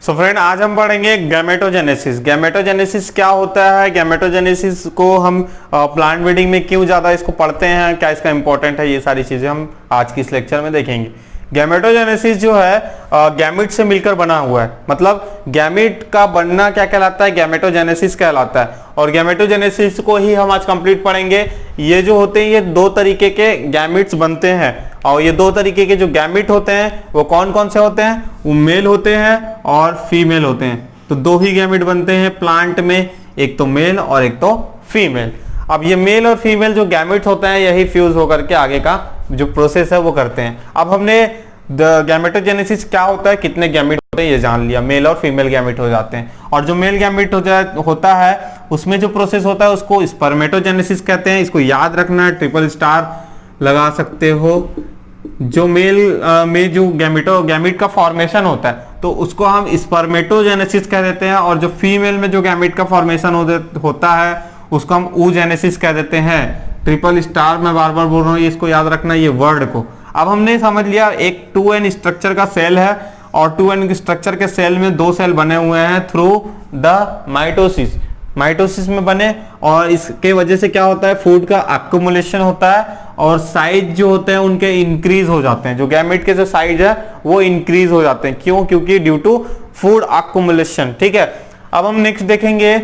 So friend, आज हम पढ़ेंगे गैमेटोजेनेसिस। गैमेटोजेनेसिस क्या होता है, गैमेटोजेनेसिस को हम प्लांट ब्रीडिंग में क्यों ज्यादा इसको पढ़ते हैं, क्या इसका इंपॉर्टेंट है, ये सारी चीजें हम आज की इस लेक्चर में देखेंगे। गैमेटोजेनेसिस जो है गैमिट से मिलकर बना हुआ है, मतलब गैमिट का बनना क्या कहलाता है, गैमेटोजेनेसिस कहलाता है। और गैमेटोजेनेसिस को ही हम आज कंप्लीट पढ़ेंगे। ये जो होते हैं, ये दो तरीके के गैमिट्स बनते हैं, और ये दो तरीके के जो गैमिट होते हैं वो कौन कौन से होते हैं, वो मेल होते हैं और फीमेल होते हैं। तो दो ही गैमिट बनते हैं प्लांट में, एक तो मेल और एक तो फीमेल। अब ये मेल और फीमेल जो गैमिट होते हैं, यही फ्यूज होकर के आगे का जो प्रोसेस है वो करते हैं। अब हमने गैमेटोजेनेसिस क्या होता है, कितने गैमिट होते हैं ये जान लिया, मेल और फीमेल गैमिट हो जाते हैं। और जो मेल गैमिट होता है उसमें जो प्रोसेस होता है उसको स्पर्मेटोजेनेसिस कहते हैं। इसको याद रखना है, ट्रिपल स्टार लगा सकते हो। जो मेल में जो गैमिट का फॉर्मेशन होता है तो उसको हम स्पर्मेटोजेनेसिस कह देते हैं, और जो फीमेल में जो गैमिट का फॉर्मेशन होता है उसको हम oogenesis कह देते हैं। ट्रिपल स्टार मैं बार बार बोल रहा हूँ, इसको याद रखना ये वर्ड को। अब हमने समझ लिया एक 2n स्ट्रक्चर का सेल है, और 2n स्ट्रक्चर के सेल में दो सेल बने हुए हैं थ्रू द माइटोसिस में बने, और इसके वजह से क्या होता है, फूड का एक्युमुलेशन होता है और साइज जो होते हैं उनके इंक्रीज हो जाते हैं। जो गैमेट के जो साइज है वो इंक्रीज हो जाते हैं, क्यों, क्योंकि ड्यू टू फूड एक्युमुलेशन। ठीक है, अब हम नेक्स्ट देखेंगे।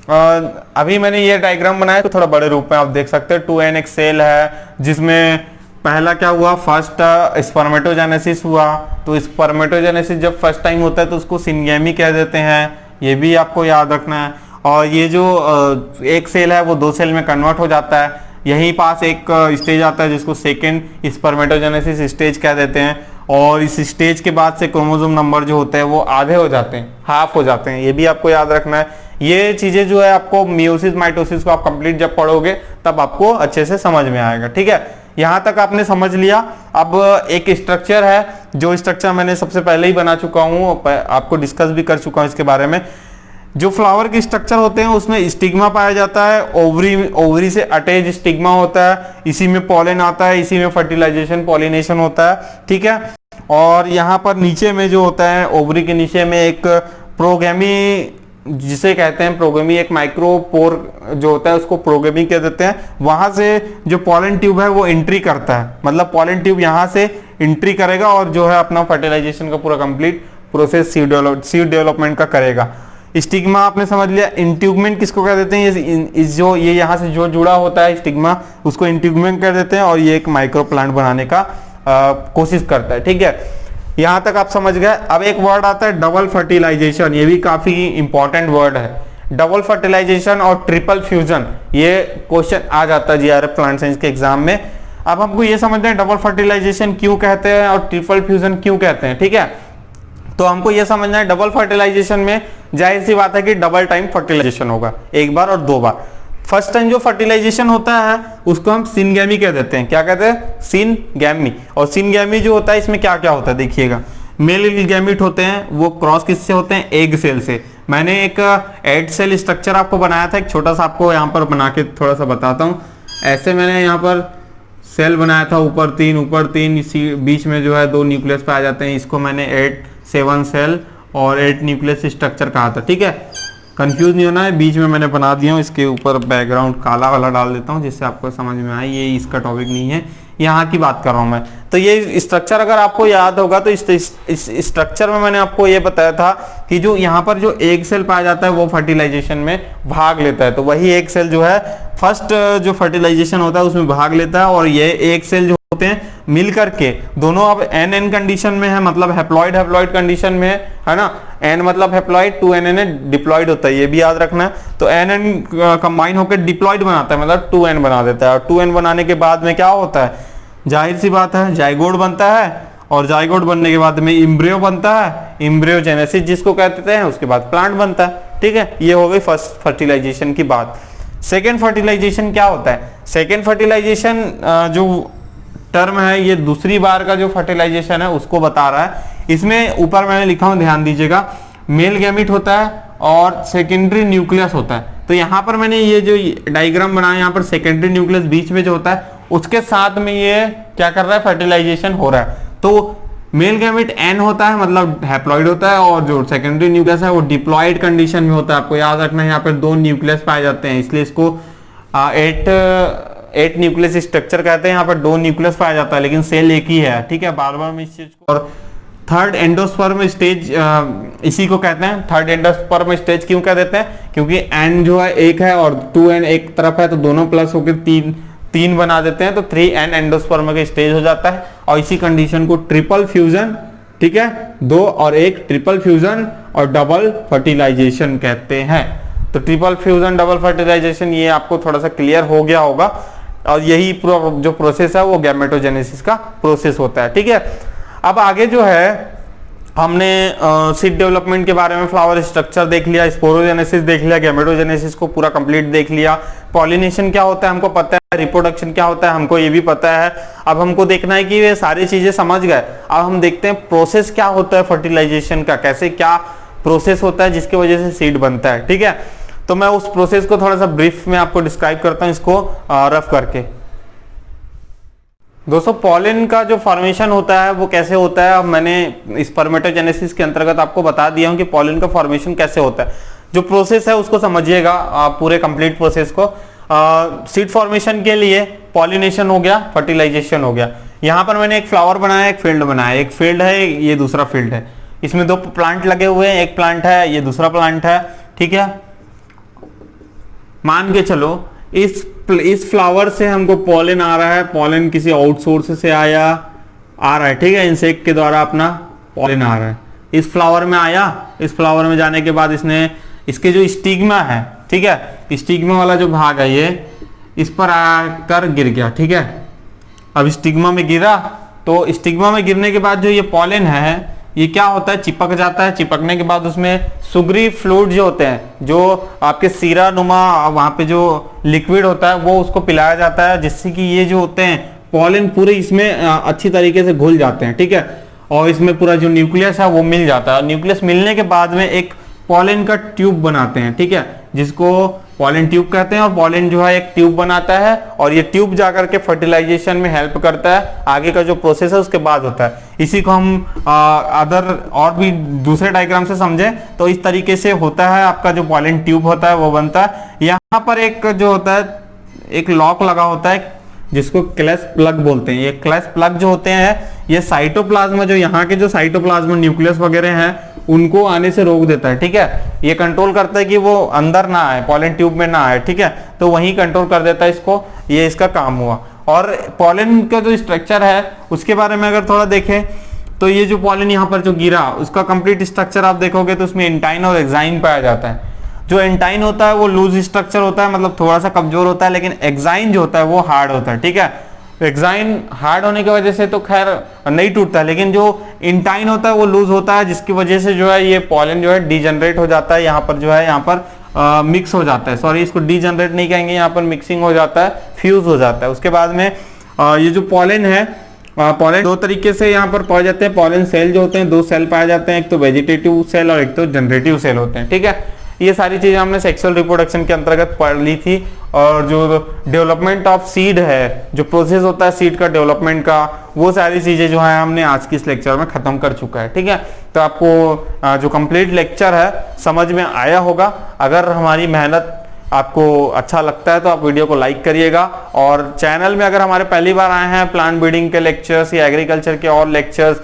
अभी मैंने ये डायग्राम बनाया तो थोड़ा बड़े रूप में आप देख सकते हैं। 2n एक सेल है जिसमें पहला क्या हुआ, फर्स्ट स्पर्मेटोजेनेसिस हुआ। तो स्पर्मेटोजेनेसिस जब फर्स्ट टाइम होता है तो उसको सिंगेमी कह देते हैं, ये भी आपको याद रखना है। और ये जो एक सेल है वो दो सेल में कन्वर्ट हो जाता है। यहीं पास एक स्टेज आता है जिसको सेकेंड स्पर्मेटोजेनेसिस स्टेज कह देते हैं, और इस स्टेज के बाद से क्रोमोसोम नंबर जो होते हैं वो आधे हो जाते हैं, हाफ हो जाते हैं, ये भी आपको याद रखना है। ये चीजें जो है आपको मियोसिस माइटोसिस को आप कंप्लीट जब पढ़ोगे तब आपको अच्छे से समझ में आएगा। ठीक है, यहां तक आपने समझ लिया। अब एक स्ट्रक्चर है, जो स्ट्रक्चर मैंने सबसे पहले ही बना चुका हूं, आपको डिस्कस भी कर चुका हूं इसके बारे में। जो फ्लावर के स्ट्रक्चर होते हैं उसमें स्टिग्मा पाया जाता है, ओवरी से अटैच स्टिग्मा होता है, इसी में पॉलन आता है, इसी में फर्टिलाइजेशन पॉलिनेशन होता है। ठीक है, और यहाँ पर नीचे में जो होता है, ओवरी के नीचे में एक प्रोगेमी जिसे कहते हैं, प्रोगेमी एक माइक्रोपोर जो होता है उसको प्रोगेमी कह देते हैं। वहां से जो पॉलन ट्यूब है वो एंट्री करता है, मतलब पॉलन ट्यूब यहाँ से एंट्री करेगा और जो है अपना फर्टिलाइजेशन का पूरा कंप्लीट प्रोसेस सीड डेवलपमेंट का करेगा। स्टिग्मा आपने समझ लिया। इंट्यूगमेंट किसको कह देते हैं, ये यहाँ से जो जुड़ा होता है स्टिग्मा उसको इंट्यूगमेंट कह देते हैं, और ये एक माइक्रो प्लांट बनाने का कोशिश करता है। ठीक है, यहाँ तक आप समझ गए। अब एक वर्ड आता है डबल फर्टिलाइजेशन, ये भी काफी इंपॉर्टेंट वर्ड है। डबल फर्टिलाइजेशन और ट्रिपल फ्यूजन, ये क्वेश्चन आ जाता है जीआरएफ प्लांट साइंस के एग्जाम में। अब हमको ये समझना है डबल फर्टिलाइजेशन क्यों कहते हैं और ट्रिपल फ्यूजन क्यों कहते हैं। ठीक है, तो हमको ये समझना है डबल फर्टिलाइजेशन में जाहिर सी बात है कि डबल टाइम फर्टिलाइजेशन होगा, एक बार और दो बार। फर्स्ट टाइम जो फर्टिलाइजेशन होता है उसको हम सिनगैमी कह देते हैं। क्या कहते हैं, सिनगैमी। और सिनगैमी जो होता है इसमें क्या क्या होता है देखिएगा। मेल गैमिट होते हैं, वो क्रॉस किससे होते हैं, एग सेल से। मैंने एक 8 सेल स्ट्रक्चर आपको बनाया था, एक छोटा सा आपको यहाँ पर बना के थोड़ा सा बताता हूँ। ऐसे मैंने यहाँ पर सेल बनाया था, ऊपर 3 इसी बीच में जो है 2 न्यूक्लियस पाए जाते हैं। इसको मैंने 7 सेल और 8 न्यूक्लियस स्ट्रक्चर कहा था। ठीक है, कंफ्यूज नहीं होना है, बीच में मैंने बना दिया हूँ। इसके ऊपर बैकग्राउंड काला वाला डाल देता हूँ जिससे आपको समझ में आए, ये इसका टॉपिक नहीं है, यहाँ की बात कर रहा हूँ मैं। तो ये स्ट्रक्चर अगर आपको याद होगा तो इस स्ट्रक्चर में मैंने आपको ये बताया था कि जो यहाँ पर जो एग सेल पाया जाता है वो फर्टिलाइजेशन में भाग लेता है। तो वही एग सेल जो है फर्स्ट जो फर्टिलाइजेशन होता है उसमें भाग लेता है, और ये एग सेल जो होते हैं मिल करके दोनों अब एन कंडीशन में है, मतलब हैप्लॉइड कंडीशन में है ना। एन मतलब हैप्लॉइड, 2n डिप्लॉइड होता है, ये भी याद रखना है। तो एन कंबाइन होकर डिप्लॉइड बनाता है, मतलब 2n बना देता है। और 2n बनाने के बाद में क्या होता है, जाहिर सी बात है जाइगोट बनता है, और जाइगोट बनने के बाद में इम्ब्रियो बनता है, इम्ब्रियोजेनेसिस जिसको कहते हैं, उसके बाद प्लांट बनता है। ठीक है, ये हो गई फर्स्ट फर्टिलाइजेशन की बात। सेकेंड फर्टिलाइजेशन क्या होता है, सेकेंड फर्टिलाइजेशन जो टर्म है ये दूसरी बार का जो फर्टिलाइजेशन है उसको बता रहा है। इसमें ऊपर मैंने लिखा हूं, ध्यान दीजिएगा, मेल गैमिट होता है और सेकेंडरी न्यूक्लियस होता है। तो यहाँ पर मैंने ये जो डायग्राम बनाया, यहाँ पर सेकेंडरी न्यूक्लियस बीच में जो होता है उसके साथ में ये क्या कर रहा है, फर्टिलाइजेशन हो रहा है। तो मेल गैमेट एन होता है, मतलब हैप्लॉइड होता है, और जो सेकेंडरी न्यूक्लियस है वो डिप्लॉइड कंडीशन में होता है। आपको याद रखना है यहाँ पर 2 न्यूक्लियस पाए जाते हैं, इसलिए इसको 8 न्यूक्लियस स्ट्रक्चर कहते हैं। यहाँ पर 2 न्यूक्लियस पाया जाता है, लेकिन सेल एक ही है, ठीक है। बार बार मैं इस चीज को, और थर्ड एंडोस्पर्म स्टेज इसी को कहते हैं। थर्ड एंडोस्पर्म स्टेज क्यों कह देते हैं? क्योंकि एन जो है एक है और 2n एक तरफ है, तो दोनों प्लस होकर 3 बना देते हैं, तो 3n एंडोस्पर्म का स्टेज हो जाता है। और इसी कंडीशन को ट्रिपल फ्यूजन, ठीक है, 2 और 1 ट्रिपल फ्यूजन और डबल फर्टिलाइजेशन कहते हैं। तो ट्रिपल फ्यूजन, डबल फर्टिलाइजेशन, ये आपको थोड़ा सा क्लियर हो गया होगा। और यही जो प्रोसेस है वो गैमेटोजेनेसिस का प्रोसेस होता है, ठीक है। अब आगे जो है हमने सीड डेवलपमेंट के बारे में, फ्लावर स्ट्रक्चर देख लिया, स्पोरोजेनेसिस देख लिया, गैमेटोजेनेसिस को पूरा कंप्लीट देख लिया। पॉलिनेशन क्या होता है हमको पता है, रिप्रोडक्शन क्या होता है हमको ये भी पता है। अब हमको देखना है कि ये सारी चीजें समझ गए, अब हम देखते हैं प्रोसेस क्या होता है फर्टिलाइजेशन का, कैसे क्या प्रोसेस होता है जिसकी वजह से सीड बनता है, ठीक है। तो मैं उस प्रोसेस को थोड़ा सा ब्रीफ में आपको डिस्क्राइब करता हूं, इसको रफ करके। दोस्तों, पॉलन का जो फॉर्मेशन होता है वो कैसे होता है, अब मैंने स्पर्मेटोजेनेसिस के अंतर्गत आपको बता दिया हूं कि पॉलन का फॉर्मेशन कैसे होता है। जो प्रोसेस है उसको समझिएगा, पूरे कंप्लीट प्रोसेस को। सीड फॉर्मेशन के लिए पॉलिनेशन हो गया, फर्टिलाइजेशन हो गया। यहाँ पर मैंने एक फ्लावर बनाया, एक फील्ड बनाया, एक फील्ड है, ये दूसरा फील्ड है, इसमें 2 प्लांट लगे हुए हैं, एक प्लांट है, ये दूसरा प्लांट है, ठीक है। मान के चलो इस फ्लावर से हमको पॉलन आ रहा है, पॉलन किसी आउटसोर्स से आ रहा है, ठीक है, इंसेक्ट के द्वारा अपना पॉलन आ रहा है, इस फ्लावर में आया। इस फ्लावर में जाने के बाद इसके जो स्टिग्मा है, ठीक है, स्टिग्मा वाला जो भाग है ये इस पर आकर गिर गया, ठीक है। अब स्टिग्मा में गिरा, तो स्टिग्मा में गिरने के बाद जो ये पॉलन है ये क्या होता है, चिपक जाता है। चिपकने के बाद उसमें सुगरी फ्लूइड जो होते हैं, जो आपके सीरा नुमा वहां पे जो लिक्विड होता है वो उसको पिलाया जाता है, जिससे कि ये जो होते हैं पॉलन पूरे इसमें अच्छी तरीके से घुल जाते हैं, ठीक है। और इसमें पूरा जो न्यूक्लियस है वो मिल जाता है। न्यूक्लियस मिलने के बाद में एक पॉलन का ट्यूब बनाते हैं, ठीक है, जिसको पॉलन ट्यूब कहते हैं। और पॉलन जो है एक ट्यूब बनाता है, और ये ट्यूब जाकर के फर्टिलाइजेशन में हेल्प करता है। आगे का जो प्रोसेस है उसके बाद होता है। इसी को हम अदर और भी दूसरे डायग्राम से समझें तो इस तरीके से होता है, आपका जो पॉलन ट्यूब होता है वो बनता है। यहाँ पर एक जो होता है, एक लॉक लगा होता है जिसको क्लैश प्लग बोलते हैं। ये क्लैश प्लग जो होते हैं ये साइटोप्लाज्म, जो यहाँ के जो साइटोप्लाज्म न्यूक्लियस वगैरह हैं उनको आने से रोक देता है, ठीक है। ये कंट्रोल करता है कि वो अंदर ना आए, पॉलन ट्यूब में ना आए, ठीक है, तो वहीं कंट्रोल कर देता है इसको। ये इसका काम हुआ। और पॉलन का जो स्ट्रक्चर है उसके बारे में अगर थोड़ा देखें तो ये जो पॉलन यहाँ पर जो गिरा उसका कंप्लीट स्ट्रक्चर आप देखोगे तो उसमें एंटाइन और एक्साइन पाया जाता है। जो एंटाइन होता है वो लूज स्ट्रक्चर होता है, मतलब थोड़ा सा कमजोर होता है, लेकिन एक्साइन जो होता है वो हार्ड होता है, ठीक है। एक्साइन हार्ड होने की वजह से तो खैर नहीं टूटता है, लेकिन जो इंटाइन होता है वो लूज होता है, जिसकी वजह से जो है ये पॉलन जो है डीजनरेट हो जाता है। यहाँ पर जो है यहाँ पर मिक्स हो जाता है, सॉरी इसको डीजनरेट नहीं कहेंगे, यहाँ पर मिक्सिंग हो जाता है, फ्यूज हो जाता है। उसके बाद में ये जो पॉलन है, पॉलन 2 तरीके से यहाँ पर पाए जाते हैं। पॉलन सेल जो होते हैं 2 सेल पाए जाते हैं, एक तो वेजिटेटिव सेल और एक तो जनरेटिव सेल होते हैं, ठीक है। ये सारी चीजें हमने सेक्सुअल रिप्रोडक्शन के अंतर्गत पढ़ ली थी। और जो डेवलपमेंट ऑफ सीड है, जो प्रोसेस होता है सीड का डेवलपमेंट का, वो सारी चीजें जो है हमने आज की इस लेक्चर में खत्म कर चुका है, ठीक है। तो आपको जो कंप्लीट लेक्चर है समझ में आया होगा। अगर हमारी मेहनत आपको अच्छा लगता है तो आप वीडियो को लाइक करिएगा। और चैनल में अगर हमारे पहली बार आए हैं, प्लांट ब्रीडिंग के लेक्चर्स या एग्रीकल्चर के और लेक्चर्स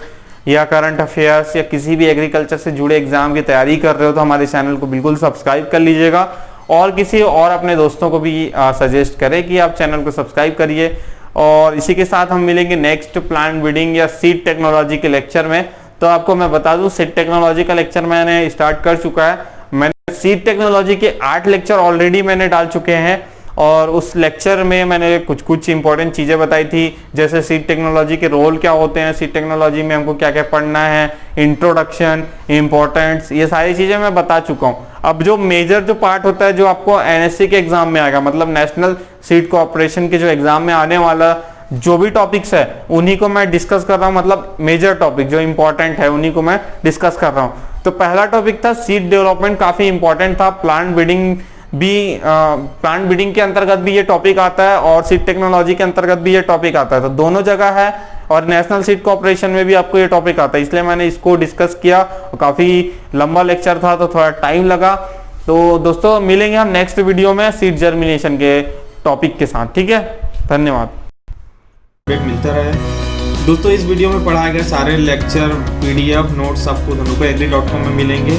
या करंट अफेयर्स या किसी भी एग्रीकल्चर से जुड़े एग्जाम की तैयारी कर रहे हो तो हमारे चैनल को बिल्कुल सब्सक्राइब कर लीजिएगा। और किसी और अपने दोस्तों को भी सजेस्ट करें कि आप चैनल को सब्सक्राइब करिए। और इसी के साथ हम मिलेंगे नेक्स्ट प्लांट ब्रीडिंग या सीड टेक्नोलॉजी के लेक्चर में। तो आपको मैं बता दूं, सीड टेक्नोलॉजी का लेक्चर मैंने स्टार्ट कर चुका है। मैंने सीड टेक्नोलॉजी के 8 लेक्चर ऑलरेडी मैंने डाल चुके हैं। और उस लेक्चर में मैंने कुछ इंपॉर्टेंट चीजें बताई थी, जैसे सीड टेक्नोलॉजी के रोल क्या होते हैं, सीड टेक्नोलॉजी में हमको क्या क्या पढ़ना है, इंट्रोडक्शन, इंपॉर्टेंस, ये सारी चीजें मैं बता चुका हूँ। अब जो मेजर जो पार्ट होता है जो आपको एनएससी के एग्जाम में आएगा, मतलब नेशनल सीड कोऑपरेशन के जो एग्जाम में आने वाला जो भी टॉपिक्स है उन्हीं को मैं डिस्कस कर रहा हूँ। मतलब मेजर टॉपिक जो इंपॉर्टेंट है उन्हीं को मैं डिस्कस कर रहा हूँ। तो पहला टॉपिक था सीड डेवलपमेंट, काफी इंपॉर्टेंट था। प्लांट ब्रीडिंग प्लांट ब्रीडिंग के अंतर्गत भी ये टॉपिक आता है और सीड टेक्नोलॉजी के अंतर्गत भी ये टॉपिक आता है, तो दोनों जगह है। और नेशनल सीड कॉर्पोरेशन में भी आपको ये टॉपिक आता है, इसलिए मैंने इसको डिस्कस किया। काफ़ी लंबा लेक्चर था तो थोड़ा टाइम लगा। तो दोस्तों मिलेंगे हम नेक्स्ट वीडियो में सीड जर्मिनेशन के टॉपिक के साथ, ठीक है। धन्यवाद। मिलता रहे दोस्तों। इस वीडियो में पढ़ाए गए सारे लेक्चर PDF नोट्स आपको dhanukaagri.com में मिलेंगे।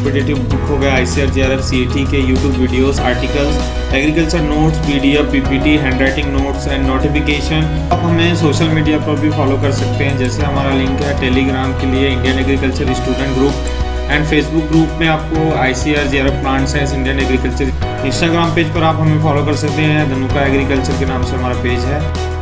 कॉम्पिटिटिव बुक हो गया, ICAR JRF CET के YouTube videos, articles, agriculture notes, PDF PPT, handwriting notes and notification. आप हमें सोशल मीडिया पर भी फॉलो कर सकते हैं, जैसे हमारा लिंक है टेलीग्राम के लिए Indian agriculture student group, and Facebook group में आपको ICAR JRF plant science Indian agriculture. Instagram page पर आप हमें फॉलो कर सकते हैं, धनुका एग्रीकल्चर के नाम से हमारा पेज है।